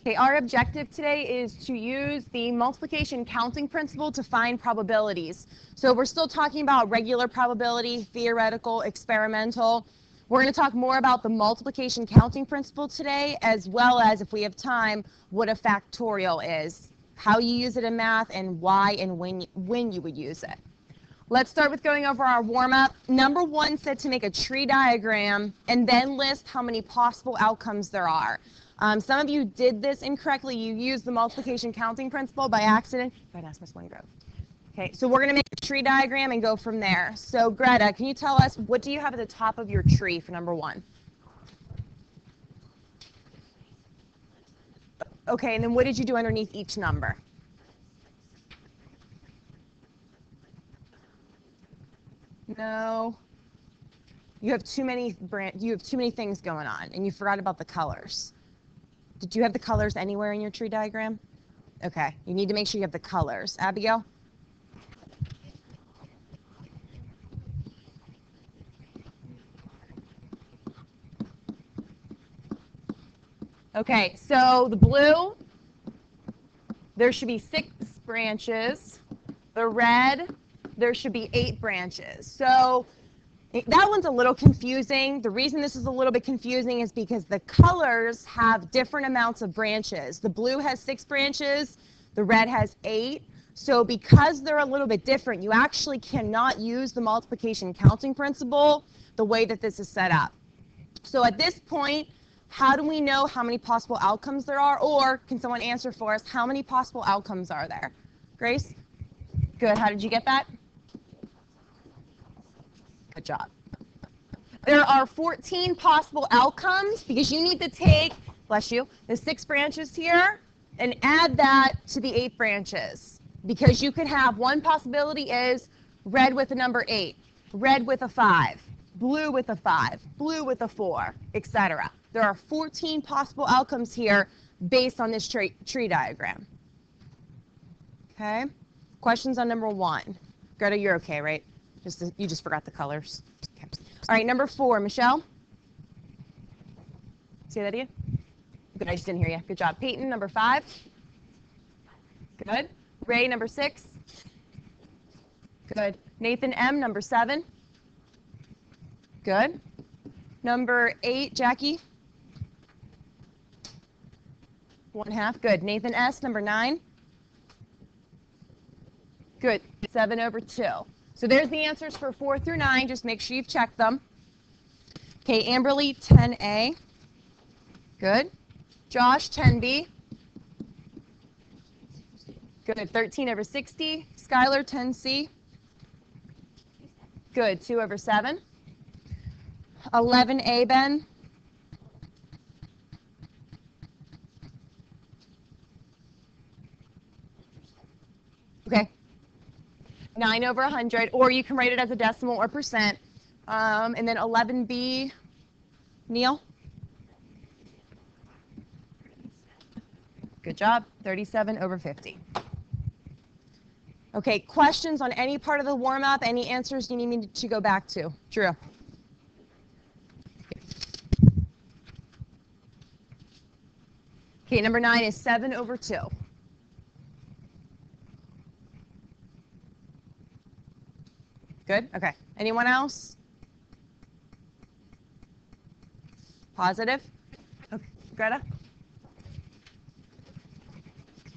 Okay, our objective today is to use the multiplication counting principle to find probabilities. So we're still talking about regular probability, theoretical, experimental. We're going to talk more about the multiplication counting principle today, as well as, if we have time, what a factorial is, how you use it in math, and why and when you would use it. Let's start with going over our warm-up. Number 1 said to make a tree diagram and then list how many possible outcomes there are. Some of you did this incorrectly. You used the multiplication counting principle by accident. Go ahead and ask Ms. Wingrove. Okay, so we're going to make a tree diagram and go from there. So Greta, can you tell us, what do you have at the top of your tree for number 1? Okay, and then what did you do underneath each number? No. You have too many things going on, and you forgot about the colors. Did you have the colors anywhere in your tree diagram? Okay, you need to make sure you have the colors. Abigail? Okay, so the blue, there should be 6 branches. The red, there should be 8 branches. So that one's a little confusing. The reason this is a little bit confusing is because the colors have different amounts of branches. The blue has 6 branches, the red has 8. So because they're a little bit different, you actually cannot use the multiplication counting principle the way that this is set up. So at this point, how do we know how many possible outcomes there are? Or can someone answer for us, how many possible outcomes are there? Grace? Good. How did you get that? Good job. There are 14 possible outcomes because you need to take, bless you, the 6 branches here and add that to the 8 branches. Because you could have one possibility is red with a number 8, red with a 5, blue with a 5, blue with a 4, etc. There are 14 possible outcomes here based on this tree diagram. Okay? Questions on number 1. Greta, you're okay, right? You just forgot the colors. Okay. All right, number 4, Michelle. Say that again. Good, I just didn't hear you. Good job. Peyton, number 5. Good. Ray, number 6. Good. Nathan M, number 7. Good. Number 8, Jackie. 1/2. Good. Nathan S, number 9. Good. 7/2. So there's the answers for 4 through 9. Just make sure you've checked them. Okay, Amberly, 10A. Good. Josh, 10B. Good. 13/60. Skylar, 10C. Good. 2/7. 11A, Ben. Okay. 9/100, or you can write it as a decimal or percent. And then 11B, Neil? Good job, 37/50. Okay, questions on any part of the warm-up? Any answers you need me to go back to? Drew? Okay, number 9 is 7/2. Good? Okay. Anyone else? Positive? Okay. Greta?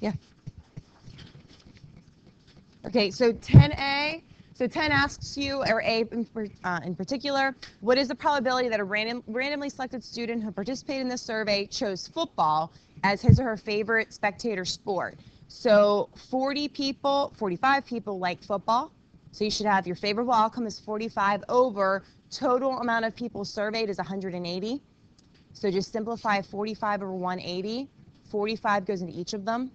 Yeah. Okay, so 10A. So 10 asks you, or A in particular, what is the probability that a randomly selected student who participated in this survey chose football as his or her favorite spectator sport? So 45 people like football. So you should have your favorable outcome is 45 over total amount of people surveyed is 180. So just simplify 45 over 180. 45 goes into each of them.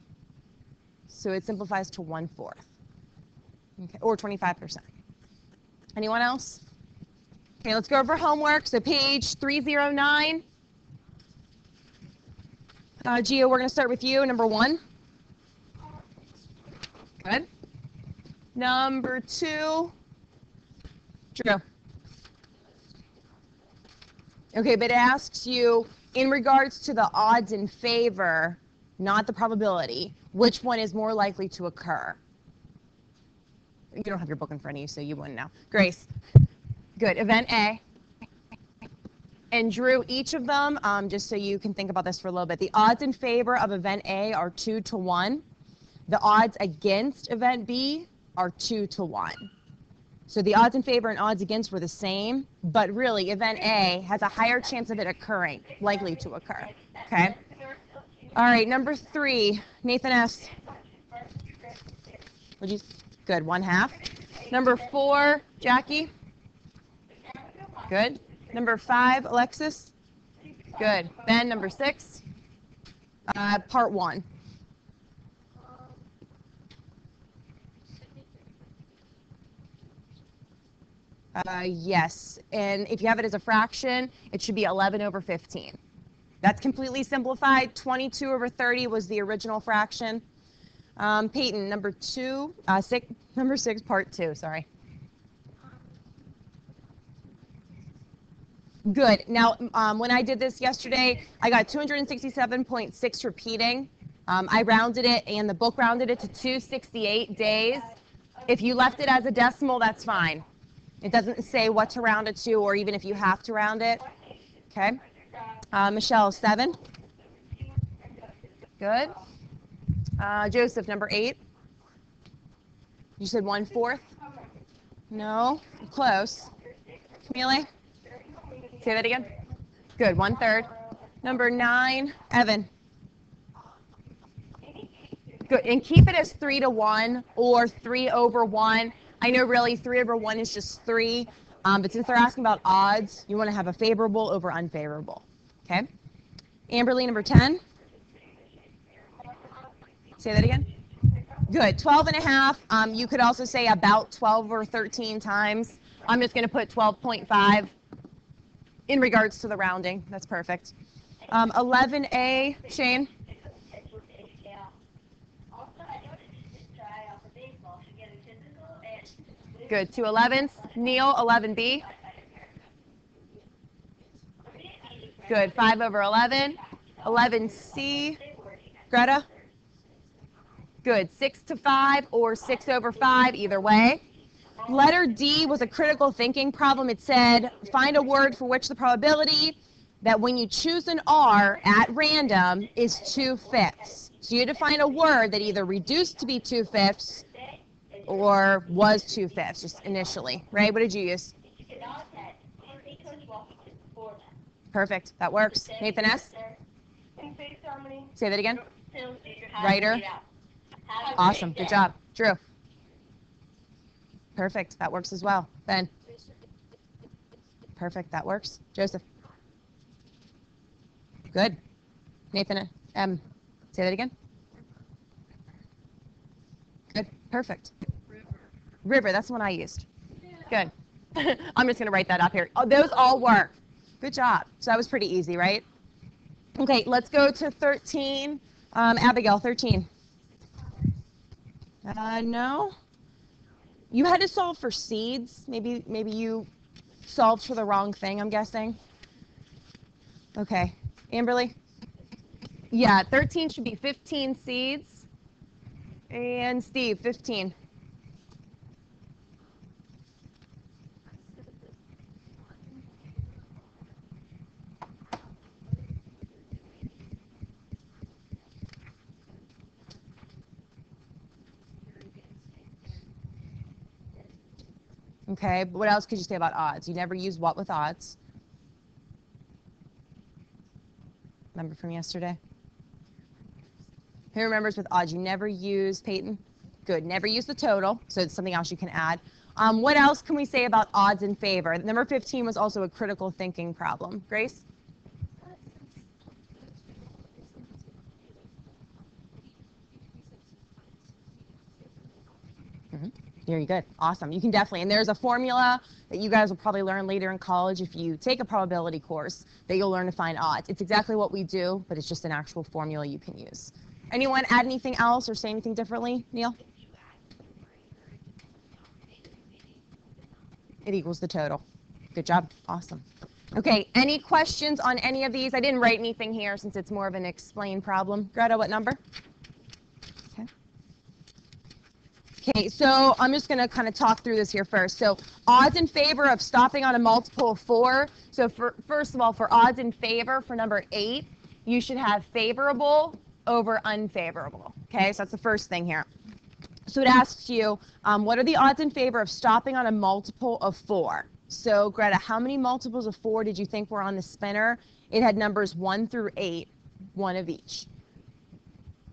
So it simplifies to 1/4. Okay, or 25%. Anyone else? Okay, let's go over homework. So page 309. Gio, we're going to start with you, number 1. Good. Number 2, Drew. Okay, but it asks you, in regards to the odds in favor, not the probability. Which one is more likely to occur? You don't have your book in front of you, so you wouldn't know. Grace. Good. Event A. And Drew, each of them, just so you can think about this for a little bit, the odds in favor of event A are 2 to 1. The odds against event B are 2 to 1. So the odds in favor and odds against were the same, but really event A has a higher chance of it occurring, likely to occur. Okay? All right, number 3, Nathan S. Good, 1/2. Number 4, Jackie. Good. Number 5, Alexis. Good. Ben, number 6. Part 1. Yes, and if you have it as a fraction, it should be 11/15. That's completely simplified. 22/30 was the original fraction. Peyton, number 6, part 2, sorry. Good. Now, when I did this yesterday, I got 267.6 repeating. I rounded it, and the book rounded it to 268 days. If you left it as a decimal, that's fine. It doesn't say what to round it to, or even if you have to round it. Okay. Michelle, 7. Good. Joseph, number 8. You said 1/4? No. Close. Camille? Say that again. Good. 1/3. Number 9, Evan. Good. And keep it as 3 to 1 or 3/1. I know really 3/1 is just 3, but since they're asking about odds, you want to have a favorable over unfavorable. Okay? Amberly, number 10. Say that again. Good. 12.5. You could also say about 12 or 13 times. I'm just going to put 12.5 in regards to the rounding. That's perfect. 11A, Shane. Good. 2 11s. Neil, 11B. Good. 5/11. 11C. Greta. Good. 6 to 5 or 6/5, either way. Letter D was a critical thinking problem. It said, find a word for which the probability that when you choose an R at random is 2/5. So you had to find a word that either reduced to be 2/5 or was 2/5 just initially, right? What did you use? Perfect. That works. Nathan S. Say that again. Writer. Awesome. Good job. Drew. Perfect. That works as well. Ben. Perfect. That works. Joseph. Good. Nathan M. Say that again. Good. Perfect. River. That's the one I used. Good. I'm just going to write that up here. Oh, those all work. Good job. So that was pretty easy, right? Okay, let's go to 13. Abigail, 13. No. You had to solve for seeds. Maybe you solved for the wrong thing, I'm guessing. Okay. Amberly? Yeah, 13 should be 15 seeds. And Steve, 15. Okay, but what else could you say about odds? You never use what with odds? Remember from yesterday? Who remembers with odds? You never use, Peyton? Good, never use the total, so it's something else you can add. What else can we say about odds in favor? Number 15 was also a critical thinking problem. Grace? Very good. Awesome. You can definitely, and there's a formula that you guys will probably learn later in college if you take a probability course that you'll learn to find odds. It's exactly what we do, but it's just an actual formula you can use. Anyone add anything else or say anything differently? Neil? It equals the total. Good job. Awesome. Okay, any questions on any of these? I didn't write anything here since it's more of an explain problem. Greta, what number? Okay. Okay, so I'm just going to kind of talk through this here first. So odds in favor of stopping on a multiple of 4. So first of all, for odds in favor for number 8, you should have favorable over unfavorable. Okay, so that's the first thing here. So it asks you, what are the odds in favor of stopping on a multiple of 4? So Greta, how many multiples of 4 did you think were on the spinner? It had numbers 1 through 8, one of each.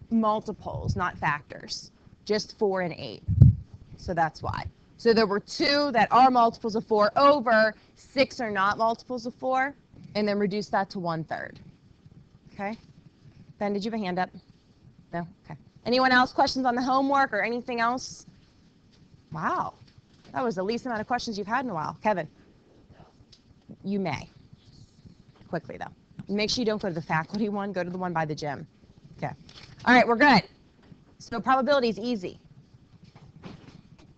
Multiples, not factors. Just 4 and 8. So that's why. So there were 2 that are multiples of 4 over, 6 are not multiples of 4, and then reduce that to 1/3. Okay? Ben, did you have a hand up? No? Okay. Anyone else? Questions on the homework or anything else? Wow. That was the least amount of questions you've had in a while. Kevin? You may. Quickly, though. Make sure you don't go to the faculty one. Go to the one by the gym. Okay. All right, we're good. So probability is easy.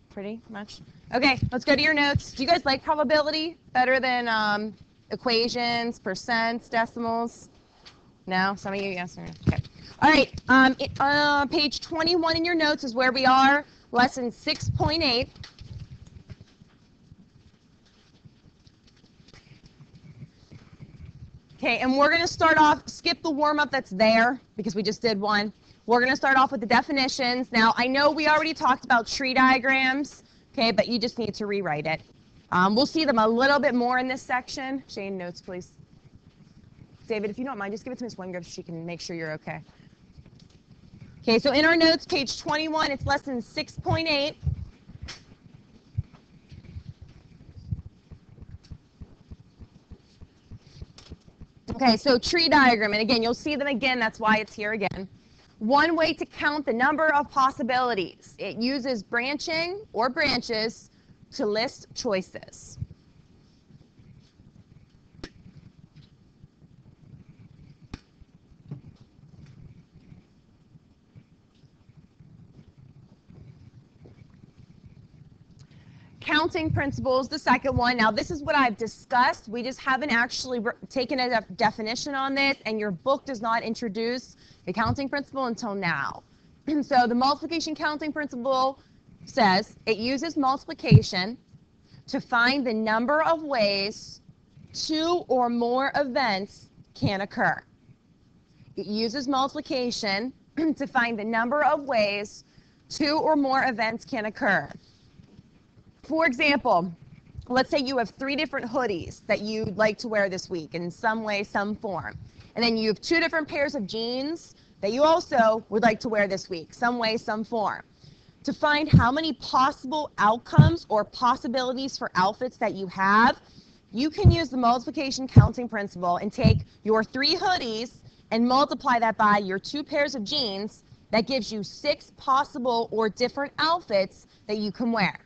Pretty much. Okay, let's go to your notes. Do you guys like probability better than equations, percents, decimals? No? Some of you, yes or no? Okay. All right, page 21 in your notes is where we are, lesson 6.8. Okay, and we're going to start off, skip the warm-up that's there because we just did one. We're going to start off with the definitions. Now, I know we already talked about tree diagrams, okay, but you just need to rewrite it. We'll see them a little bit more in this section. Shane, notes, please. David, if you don't mind, just give it to Ms. Wingrove so she can make sure you're okay. Okay, so in our notes, page 21, it's lesson 6.8. Okay, so tree diagram, and again, you'll see them again, that's why it's here again. One way to count the number of possibilities. It uses branching or branches to list choices. Counting principles, the second one. Now, this is what I've discussed. We just haven't actually taken a definition on this, and your book does not introduce the counting principle until now. So the multiplication counting principle says it uses multiplication to find the number of ways 2 or more events can occur. It uses multiplication to find the number of ways 2 or more events can occur. For example, let's say you have 3 different hoodies that you'd like to wear this week in some way, some form. And then you have 2 different pairs of jeans that you also would like to wear this week, some way, some form. To find how many possible outcomes or possibilities for outfits that you have, you can use the multiplication counting principle and take your 3 hoodies and multiply that by your 2 pairs of jeans. That gives you 6 possible or different outfits that you can wear.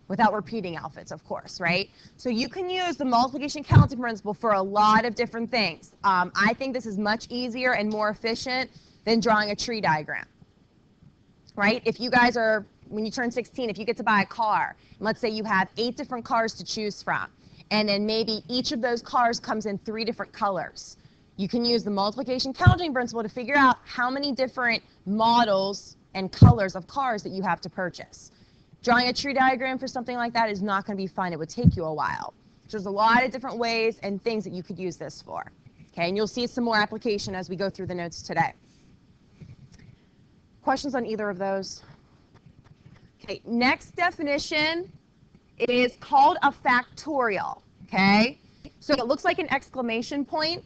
Without repeating outfits, of course, right? So you can use the multiplication counting principle for a lot of different things. I think this is much easier and more efficient than drawing a tree diagram, right? If you guys are, when you turn 16, if you get to buy a car, and let's say you have 8 different cars to choose from, and then maybe each of those cars comes in 3 different colors. You can use the multiplication counting principle to figure out how many different models and colors of cars that you have to purchase. Drawing a tree diagram for something like that is not going to be fun. It would take you a while. So there's a lot of different ways and things that you could use this for. Okay, and you'll see some more application as we go through the notes today. Questions on either of those? Okay, next definition is called a factorial. Okay, so it looks like an exclamation point.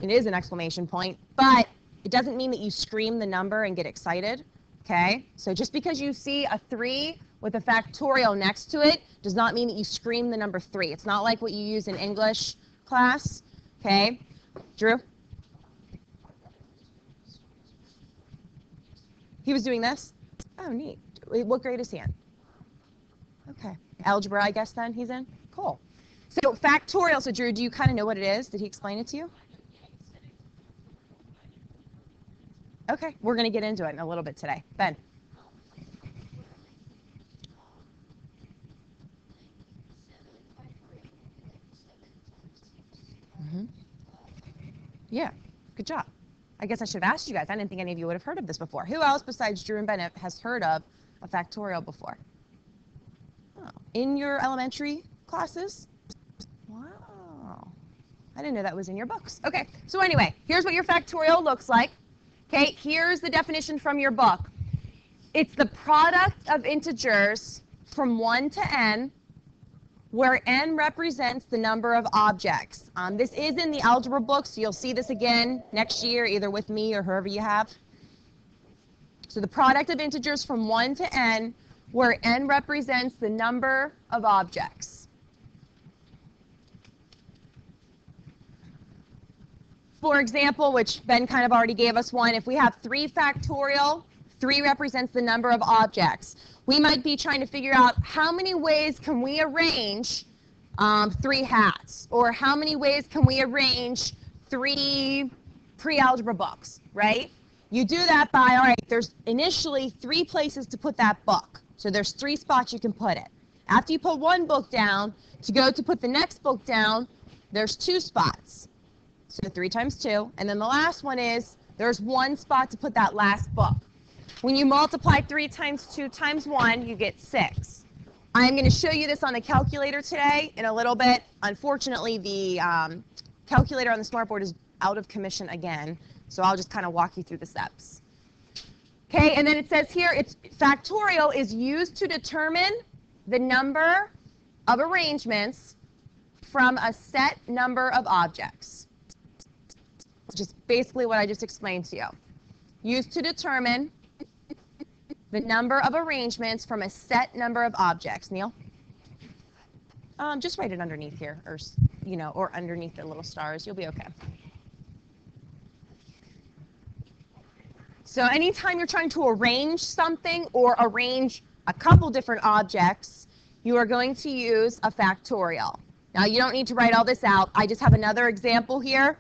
It is an exclamation point, but it doesn't mean that you scream the number and get excited. Okay, so just because you see a 3 with a factorial next to it does not mean that you scream the number 3. It's not like what you use in English class. Okay, Drew? He was doing this? Oh, neat. What grade is he in? Okay, algebra, I guess then he's in? Cool. So factorial, so Drew, do you kind of know what it is? Did he explain it to you? Okay, we're going to get into it in a little bit today. Ben? I guess I should have asked you guys. I didn't think any of you would have heard of this before. Who else besides Drew and Bennett has heard of a factorial before? Oh, in your elementary classes? Wow. I didn't know that was in your books. Okay, so anyway, here's what your factorial looks like. Okay, here's the definition from your book. It's the product of integers from 1 to n, where n represents the number of objects. This is in the algebra book, so you'll see this again next year, either with me or whoever you have. So the product of integers from 1 to n, where n represents the number of objects. For example, which Ben kind of already gave us one, if we have 3 factorial, 3 represents the number of objects. We might be trying to figure out how many ways can we arrange 3 hats, or how many ways can we arrange 3 pre-algebra books, right? You do that by, all right, there's initially 3 places to put that book. So there's 3 spots you can put it. After you put one book down, to go to put the next book down, there's 2 spots. So 3 times 2. And then the last one is, there's 1 spot to put that last book. When you multiply 3 times 2 times 1, you get 6. I'm going to show you this on the calculator today in a little bit. Unfortunately, the calculator on the smartboard is out of commission again, so I'll just kind of walk you through the steps. Okay, and then it says here, factorial is used to determine the number of arrangements from a set number of objects. Which is basically what I just explained to you. Used to determine the number of arrangements from a set number of objects. Neil? Just write it underneath here, or or underneath the little stars. You'll be okay. So anytime you're trying to arrange something or arrange a couple different objects, you are going to use a factorial. Now you don't need to write all this out. I just have another example here.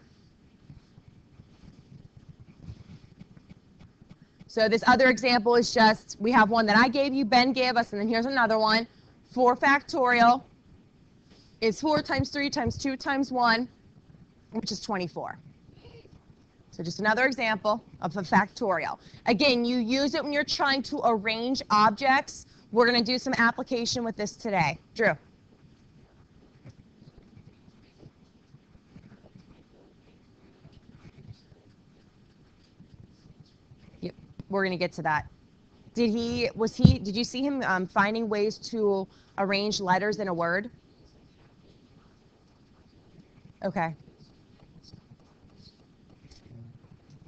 So this other example is just, we have one that I gave you, Ben gave us, and then here's another one. 4 factorial is 4 times 3 times 2 times 1, which is 24. So just another example of a factorial. Again, you use it when you're trying to arrange objects. We're going to do some application with this today. Drew. We're going to get to that. Did you see him finding ways to arrange letters in a word? Okay.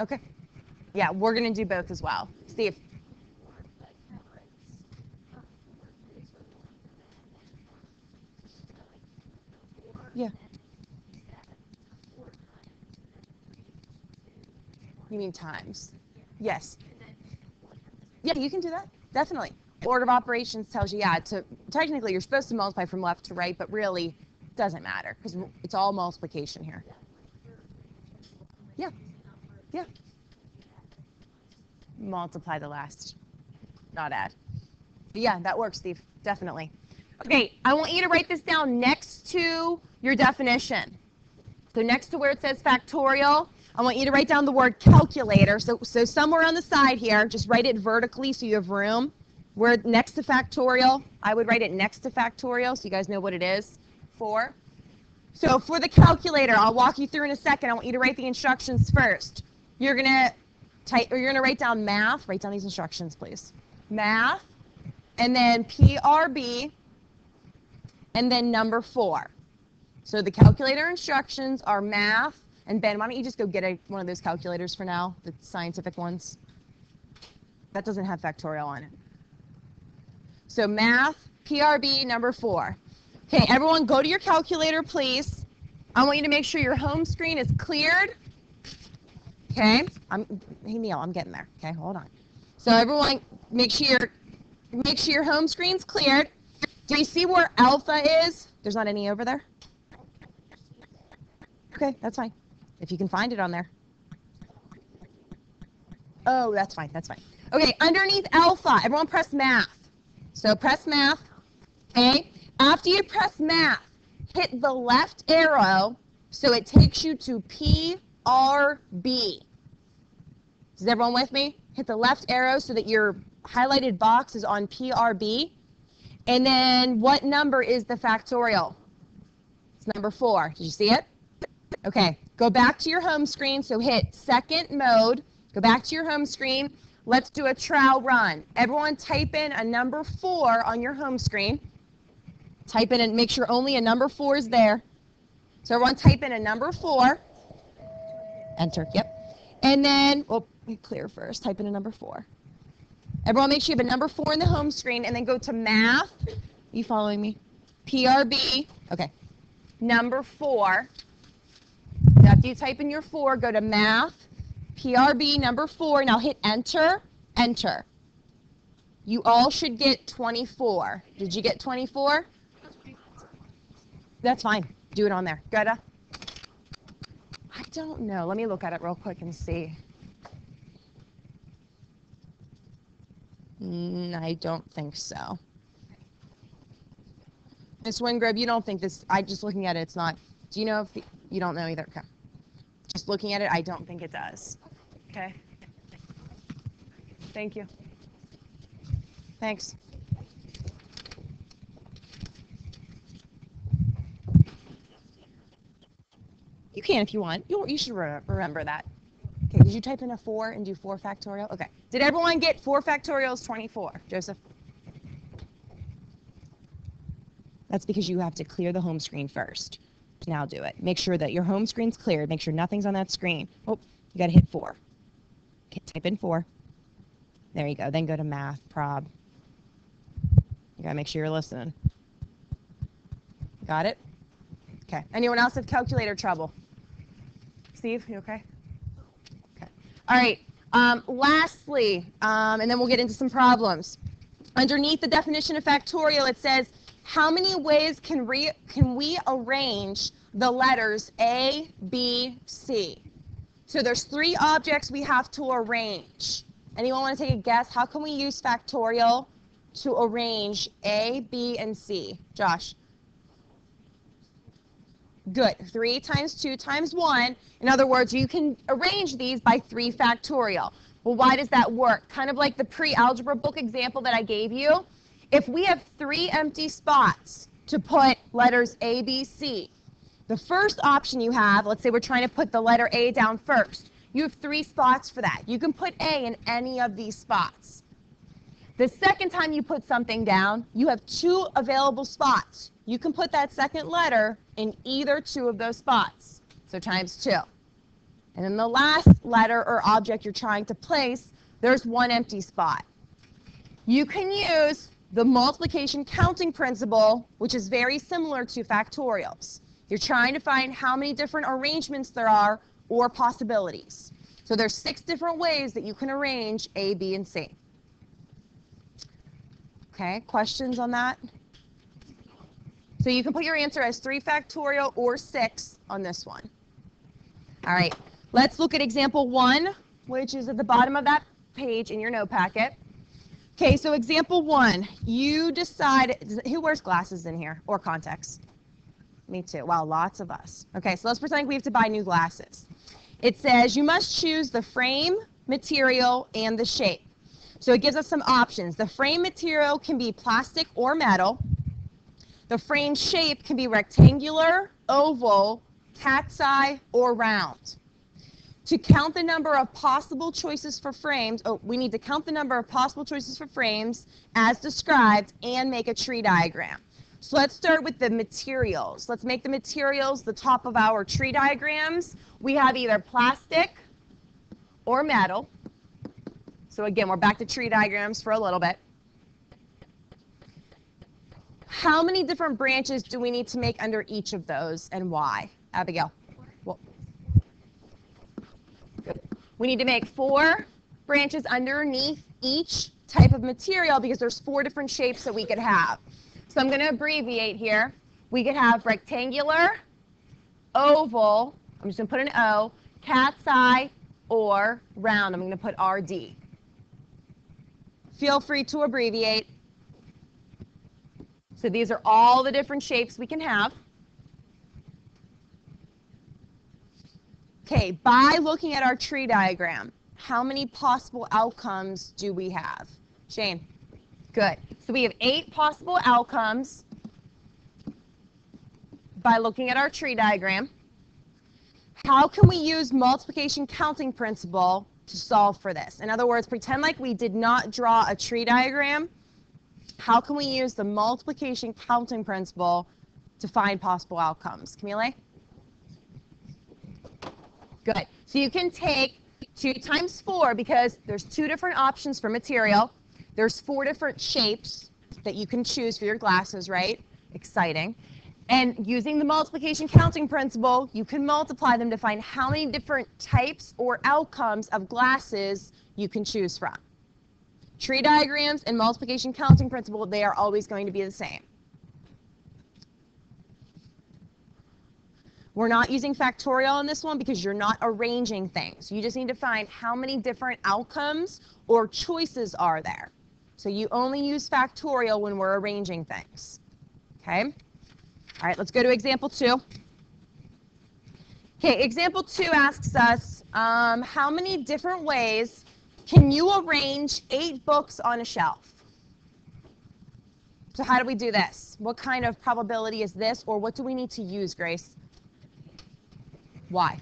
Okay. Yeah, we're going to do both as well. See if yeah. You mean times? Yes. Yeah, you can do that. Definitely. Order of operations tells you, yeah, technically you're supposed to multiply from left to right, but really it doesn't matter because it's all multiplication here. Yeah. Yeah. Multiply the last, not add. But yeah, that works, Steve. Definitely. Okay, I want you to write this down next to your definition. So next to where it says factorial, I want you to write down the word calculator. So somewhere on the side here, just write it vertically so you have room. Where next to factorial, I would write it next to factorial so you guys know what it is. 4. So for the calculator, I'll walk you through in a second. I want you to write the instructions first. You're gonna write down math. Write down these instructions, please. Math, and then PRB, and then number 4. So the calculator instructions are math. And Ben, why don't you just go get one of those calculators for now, the scientific ones. That doesn't have factorial on it. So math, PRB, number 4. Okay, everyone go to your calculator, please. I want you to make sure your home screen is cleared. Okay, hey Neil, I'm getting there. Okay, hold on. So everyone, make sure your home screen's cleared. Do you see where alpha is? There's not any over there? Okay, that's fine. If you can find it on there. Oh, that's fine, that's fine. Okay, underneath alpha, everyone press math. So press math, okay? After you press math, hit the left arrow so it takes you to PRB. Is everyone with me? Hit the left arrow so that your highlighted box is on PRB. And then what number is the factorial? It's number 4. Did you see it? Okay, go back to your home screen. So hit second mode. Go back to your home screen. Let's do a trial run. Everyone type in a number 4 on your home screen. Type in and make sure only a number 4 is there. So everyone type in a number 4. Enter, yep. And then, well, clear first. Type in a number 4. Everyone make sure you have a number 4 in the home screen and then go to math. Are you following me? PRB. Okay. Number 4. After you type in your 4, go to math. PRB number 4. Now hit enter. Enter. You all should get 24. Did you get 24? That's fine. Do it on there. Greta? I don't know. Let me look at it real quick and see. I don't think so. Miss Wingrove, you don't think this, just looking at it, it's not. Do you know if, you don't know either? Okay. Just looking at it, I don't think it does. Okay. Thank you. Thanks. You can if you want. You should remember that. Okay, did you type in a 4 and do 4 factorial? Okay. Did everyone get 4 factorial is 24? Joseph? That's because you have to clear the home screen first. Now do it. Make sure that your home screen's cleared. Make sure nothing's on that screen. Oh, you got to hit 4. Okay, type in 4. There you go. Then go to math, prob. You got to make sure you're listening. Got it? Okay. Anyone else have calculator trouble? Steve, you okay? Okay. All right. Lastly, and then we'll get into some problems. Underneath the definition of factorial, it says, how many ways can we arrange the letters A, B, C? So there's 3 objects we have to arrange. Anyone want to take a guess? How can we use factorial to arrange A, B, and C? Josh? Good. 3 times 2 times 1. In other words, you can arrange these by 3 factorial. Well, why does that work? Kind of like the pre-algebra book example that I gave you. If we have 3 empty spots to put letters A, B, C, the first option you have, let's say we're trying to put the letter A down first. You have 3 spots for that. You can put A in any of these spots. The second time you put something down, you have 2 available spots. You can put that second letter in either 2 of those spots, so times 2. And then the last letter or object you're trying to place, there's 1 empty spot. You can use the multiplication counting principle, which is very similar to factorials. You're trying to find how many different arrangements there are or possibilities. So there's 6 different ways that you can arrange A, B, and C. Okay, questions on that? So you can put your answer as 3 factorial or 6 on this one. All right, let's look at example 1, which is at the bottom of that page in your note packet. Okay, so example 1, you decide, who wears glasses in here or contacts? Me too. Wow, lots of us. Okay, so let's pretend we have to buy new glasses. It says you must choose the frame, material, and the shape. So it gives us some options. The frame material can be plastic or metal. The frame shape can be rectangular, oval, cat's eye, or round. To count the number of possible choices for frames, we need to count the number of possible choices for frames as described and make a tree diagram. So let's start with the materials. Let's make the materials the top of our tree diagrams. We have either plastic or metal. So again, we're back to tree diagrams for a little bit. How many different branches do we need to make under each of those and why? Abigail? Well, we need to make 4 branches underneath each type of material because there's 4 different shapes that we could have. So I'm going to abbreviate here. We could have rectangular, oval, I'm just going to put an O, cat's eye, or round. I'm going to put RD. Feel free to abbreviate. So these are all the different shapes we can have. Okay, by looking at our tree diagram, how many possible outcomes do we have? Shane? Good. So we have 8 possible outcomes by looking at our tree diagram. How can we use multiplication counting principle to solve for this? In other words, pretend like we did not draw a tree diagram. How can we use the multiplication counting principle to find possible outcomes? Camille? Good. So you can take 2 times 4 because there's 2 different options for material. There's 4 different shapes that you can choose for your glasses, right? Exciting. And using the multiplication counting principle, you can multiply them to find how many different types or outcomes of glasses you can choose from. Tree diagrams and multiplication counting principle, they are always going to be the same. We're not using factorial on this one because you're not arranging things. You just need to find how many different outcomes or choices are there. So you only use factorial when we're arranging things. Okay? All right, let's go to example 2. Okay, example 2 asks us, how many different ways can you arrange 8 books on a shelf? So how do we do this? What kind of probability is this, or what do we need to use, Grace? Why?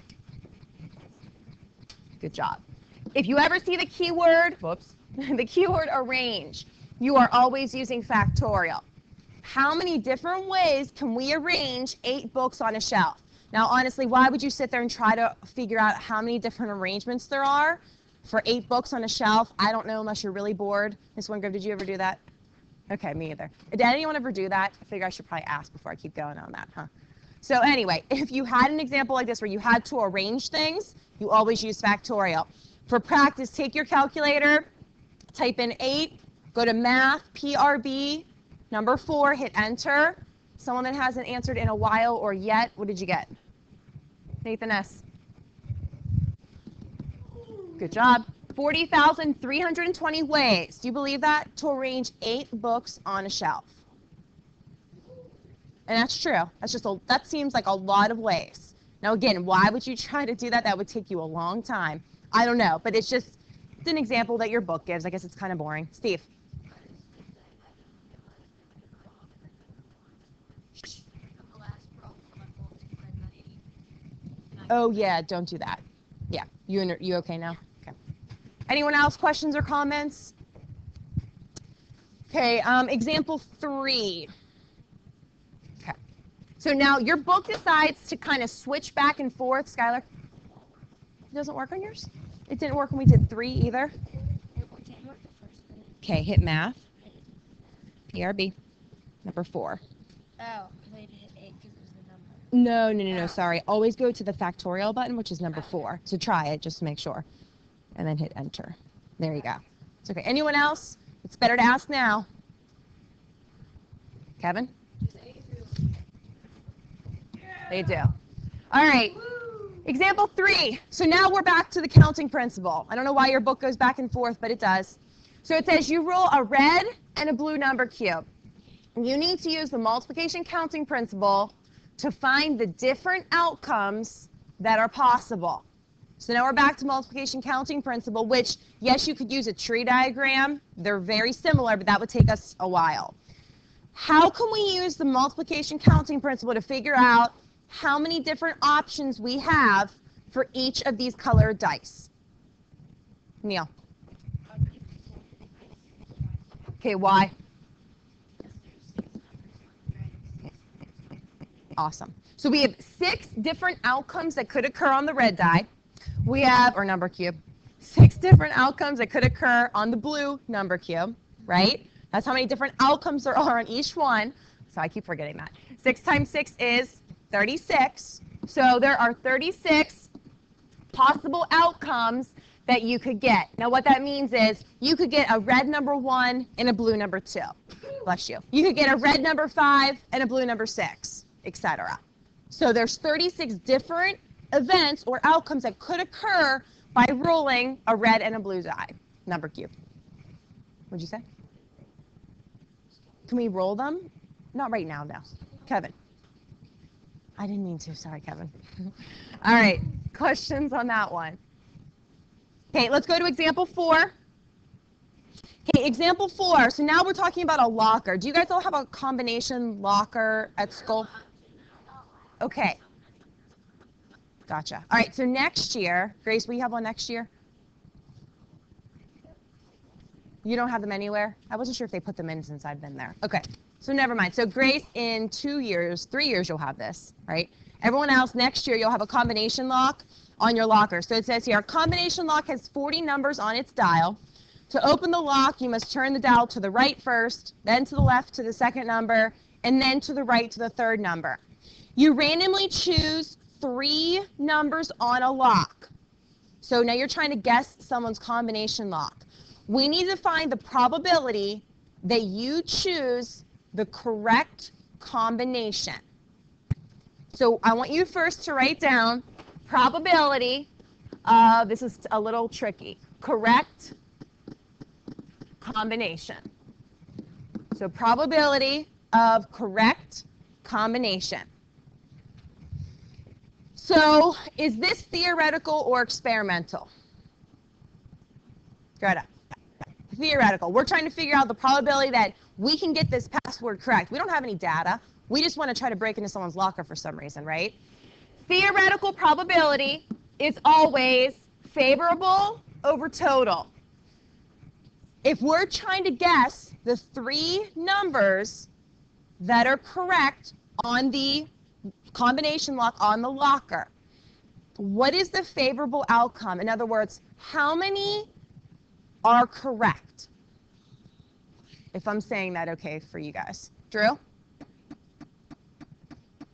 Good job. If you ever see the keyword, the keyword arrange, you are always using factorial. How many different ways can we arrange 8 books on a shelf? Now, honestly, why would you sit there and try to figure out how many different arrangements there are for 8 books on a shelf? I don't know unless you're really bored. Ms. Wingrove, did you ever do that? Okay, me either. Did anyone ever do that? I figure I should probably ask before I keep going on that, huh? So anyway, if you had an example like this where you had to arrange things, you always use factorial. For practice, take your calculator, type in 8, go to math, PRB, number 4, hit enter. Someone that hasn't answered in a while or yet, what did you get? Nathan S. Good job. 40,320 ways. Do you believe that? To arrange 8 books on a shelf. And that's true. That seems like a lot of ways. Now again, why would you try to do that? That would take you a long time. I don't know, but it's an example that your book gives. I guess it's kind of boring. Steve. Oh yeah, don't do that. Yeah, you okay now? Okay. Anyone else, questions or comments? Okay, example 3. Okay. So now your book decides to kind of switch back and forth. Skylar? It doesn't work on yours? It didn't work when we did 3 either? Okay, hit math. PRB. Number 4. Oh, I hit 8 because it was the number. No, sorry. Always go to the factorial button, which is number 4. So try it just to make sure. And then hit enter. There you go. It's okay. Anyone else? It's better to ask now. Kevin? They do. All right. Example 3. So now we're back to the counting principle. I don't know why your book goes back and forth, but it does. So it says you roll a red and a blue number cube. You need to use the multiplication counting principle to find the different outcomes that are possible. So now we're back to multiplication counting principle, which, yes, you could use a tree diagram. They're very similar, but that would take us a while. How can we use the multiplication counting principle to figure out how many different options we have for each of these colored dice? Neil. Okay, why? Awesome. So we have 6 different outcomes that could occur on the red die. We have, or number cube, 6 different outcomes that could occur on the blue number cube, right? That's how many different outcomes there are on each one. So I keep forgetting that. 6 times 6 is 36. So there are 36 possible outcomes that you could get. Now what that means is you could get a red number 1 and a blue number 2. Bless you. You could get a red number 5 and a blue number 6, etc. So there's 36 different events or outcomes that could occur by rolling a red and a blue die number cube. What'd you say? Can we roll them? Not right now, no. Kevin. I didn't mean to. Sorry, Kevin. All right. Questions on that one? Okay, let's go to example 4. Okay, example 4. So now we're talking about a locker. Do you guys all have a combination locker at school? Okay. Gotcha. All right, so next year, Grace, will you have one next year? You don't have them anywhere? I wasn't sure if they put them in since I've been there. Okay, so never mind. So Grace, in 2 years, 3 years, you'll have this, right? Everyone else, next year, you'll have a combination lock on your locker. So it says here, a combination lock has 40 numbers on its dial. To open the lock, you must turn the dial to the right first, then to the left to the second number, and then to the right to the third number. You randomly choose 3 numbers on a lock. So now you're trying to guess someone's combination lock. We need to find the probability that you choose the correct combination. So I want you first to write down probability of, this is a little tricky, correct combination. So probability of correct combination. So is this theoretical or experimental? Greta. Theoretical. We're trying to figure out the probability that we can get this password correct. We don't have any data. We just want to try to break into someone's locker for some reason, right? Theoretical probability is always favorable over total. If we're trying to guess the 3 numbers that are correct on the combination lock on the locker, what is the favorable outcome? In other words, how many are correct? If I'm saying that okay for you guys. Drew?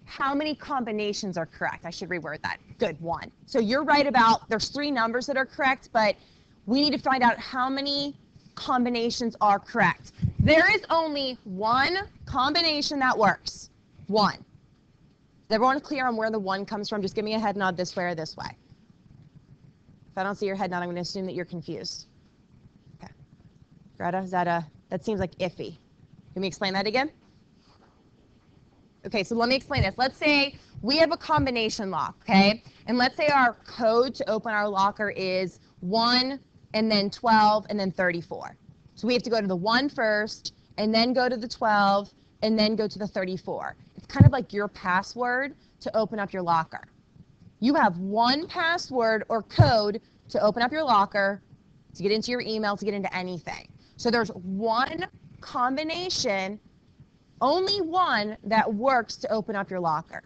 How many combinations are correct? I should reword that. Good, 1. So you're right about there's 3 numbers that are correct, but we need to find out how many combinations are correct. There is only 1 combination that works. 1. Is everyone clear on where the 1 comes from? Just give me a head nod this way or this way. If I don't see your head nod, I'm going to assume that you're confused. Okay. Greta, that seems like iffy. Can we explain that again? Okay, so let me explain this. Let's say we have a combination lock, okay? And let's say our code to open our locker is 1 and then 12 and then 34. So we have to go to the 1 first and then go to the 12 and then go to the 34. It's kind of like your password to open up your locker. You have 1 password or code to open up your locker, to get into your email, to get into anything. So there's 1 combination, only 1 that works to open up your locker.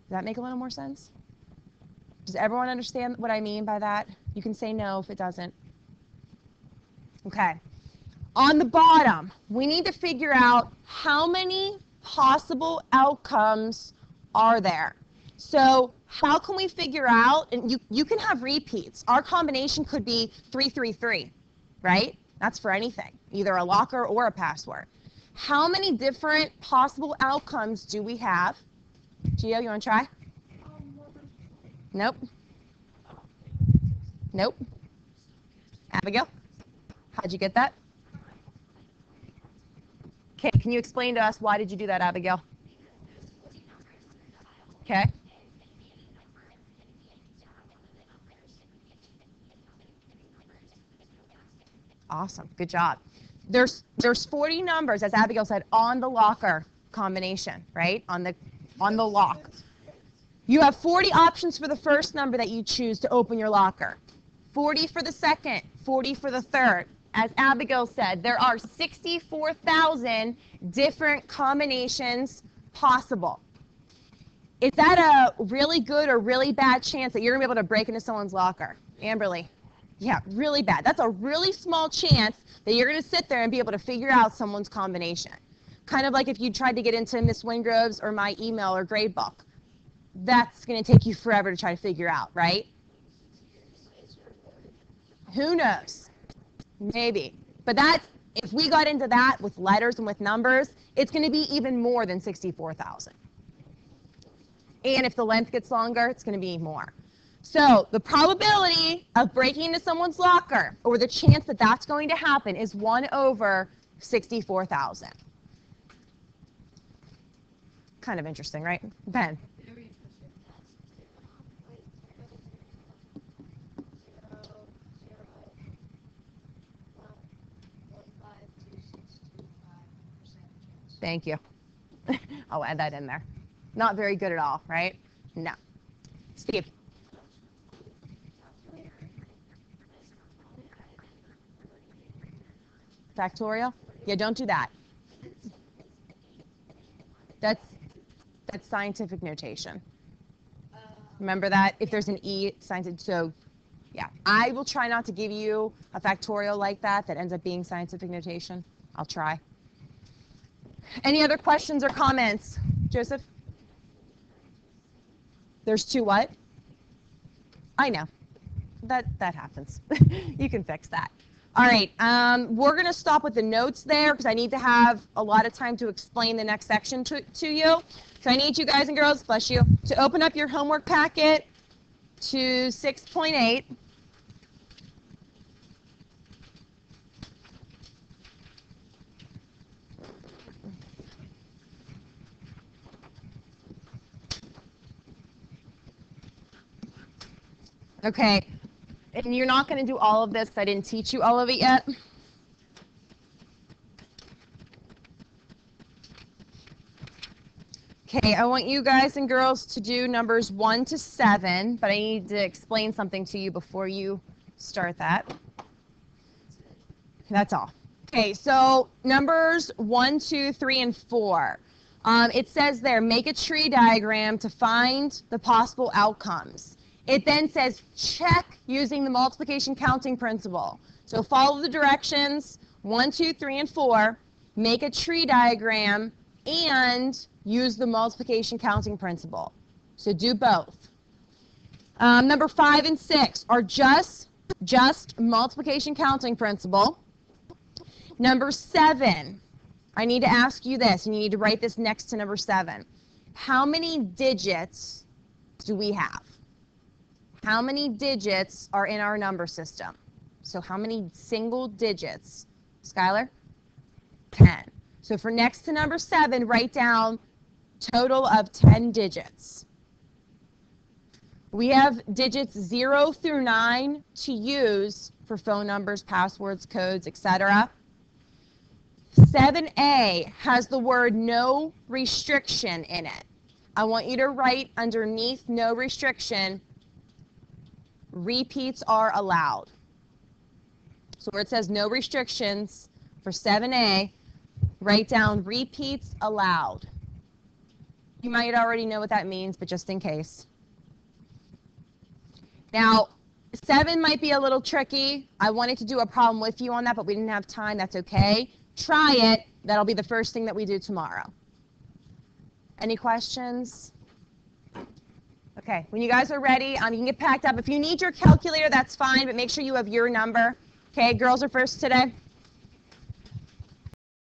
Does that make a little more sense? Does everyone understand what I mean by that? You can say no if it doesn't. Okay. On the bottom, we need to figure out how many possible outcomes are there. So how can we figure out, and you can have repeats. Our combination could be 333, right? That's for anything, either a locker or a password. How many different possible outcomes do we have? Gio, you want to try? Nope. Nope. Abigail? How'd you get that? Okay, can you explain to us why did you do that, Abigail? Okay. Awesome, good job. There's 40 numbers, as Abigail said, on the locker combination, right? On the lock. You have 40 options for the first number that you choose to open your locker. 40 for the second, 40 for the third. As Abigail said, there are 64,000 different combinations possible. Is that a really good or really bad chance that you're going to be able to break into someone's locker? Amberly? Yeah, really bad. That's a really small chance that you're going to sit there and be able to figure out someone's combination. Kind of like if you tried to get into Miss Wingrove's or my email or grade book. That's going to take you forever to try to figure out, right? Who knows? Maybe. But that's, if we got into that with letters and with numbers, it's going to be even more than 64,000. And if the length gets longer, it's going to be more. So the probability of breaking into someone's locker, or the chance that that's going to happen, is 1 over 64,000. Kind of interesting, right? Ben? Thank you. I'll add that in there. Not very good at all, right? No. Steve. Factorial? Yeah, don't do that. That's scientific notation. Remember that? If there's an E, scientific, so yeah. I will try not to give you a factorial like that ends up being scientific notation. I'll try. Any other questions or comments? Joseph? There's 2 what? I know. That happens. You can fix that. All right, we're going to stop with the notes there because I need to have a lot of time to explain the next section to you. So I need you guys and girls, bless you, to open up your homework packet to 6.8. Okay, and you're not going to do all of this because I didn't teach you all of it yet. Okay, I want you guys and girls to do numbers 1 to 7, but I need to explain something to you before you start that. That's all. Okay, so numbers 1, 2, 3, and 4. It says there, make a tree diagram to find the possible outcomes. It then says check using the multiplication counting principle. So follow the directions, 1, 2, 3, and 4, make a tree diagram, and use the multiplication counting principle. So do both. Number 5 and 6 are just multiplication counting principle. Number 7, I need to ask you this, and you need to write this next to number 7. How many digits do we have? How many digits are in our number system? So how many single digits? Skylar? 10. So for next to number 7, write down total of 10 digits. We have digits 0 through 9 to use for phone numbers, passwords, codes, etc. 7A has the word no restriction in it. I want you to write underneath no restriction, repeats are allowed. So where it says no restrictions for 7A, write down repeats allowed. You might already know what that means, but just in case. Now, 7 might be a little tricky. I wanted to do a problem with you on that, but we didn't have time. That's okay. Try it. That'll be the first thing that we do tomorrow. Any questions? Okay, when you guys are ready, you can get packed up. If you need your calculator, that's fine, but make sure you have your number. Okay, girls are first today.